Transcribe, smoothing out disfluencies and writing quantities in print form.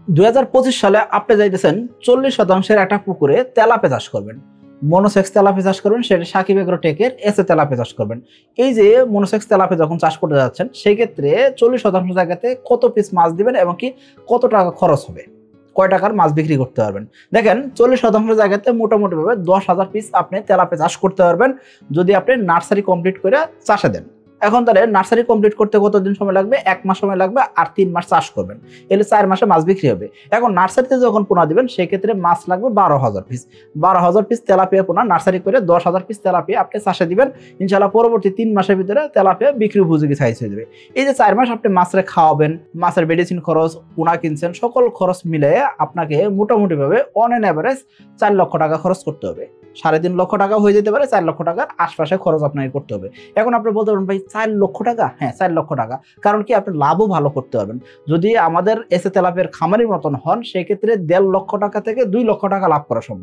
2025 সালে আপনি যাইতেছেন 40% একটা পুকুরে তেলাপিয়া চাষ করবেন। মনোসেক্স তেলাপিয়া চাষ করবেন, সেটা সাকিব এগ্রোটেকের এসে তেলাপিয়া চাষ করবেন। এই যে মনোসেক্স তেলাপিয়া যখন চাষ করতে যাচ্ছেন, সেই ক্ষেত্রে 40% জায়গাতে কত পিস মাছ দিবেন এবং কি কত টাকা খরচ হবে, কয় টাকার মাছ বিক্রি করতে পারবেন। দেখেন 40% জায়গাতে মোটামুটি ভাবে 10,000 পিস আপনি তেলাপিয়া চাষ করতে পারবেন যদি আপনি নার্সারি কমপ্লিট করে চাষে দেন। এখন তাহলে নার্সারি কমপ্লিট করতে কতদিন সময় লাগবে? 1 মাস সময় লাগবে, আর 3 মাস চাষ করবেন, এলে 4 মাসে মাছ বিক্রি হবে। এখন নার্সারিতে যখন পোনা দিবেন সেক্ষেত্রে মাছ লাগবে 12,000 পিস। 12,000 পিস তেলাপিয়া পোনা নার্সারি করে 10,000 পিস তেলাপিয়া আপনি চাষে দিবেন। ইনশাআল্লাহ পরবর্তী 3 মাসের ভিতরে তেলাপিয়া বিক্রি উপযোগী সাইজ হয়ে যাবে। এই যে 4 মাস আপনি মাছরে খাওয়াবেন, মাছের মেডিসিন খরচ, পোনা কিনছেন, সকল খরচ মিলে আপনাকে মোটামুটি ভাবে অন এন এভারেজ 4 লক্ষ টাকা খরচ করতে হবে। 3.5 লক্ষ টাকা হয়ে যেতে পারে, 4 লক্ষ টাকার আশপাশে খরচ আপনাকে করতে হবে। এখন আপনি বলতে পারেন ভাই 4 লক্ষ টাকা? হ্যাঁ, 4 লক্ষ টাকা। কারণ কি আপনি লাভও ভালো করতে পারবেন। যদি আমাদের এসে তেলাপিয়ার খামারির মতন হন সেক্ষেত্রে 1.5 লক্ষ টাকা থেকে 2 লক্ষ টাকা লাভ করা সম্ভব।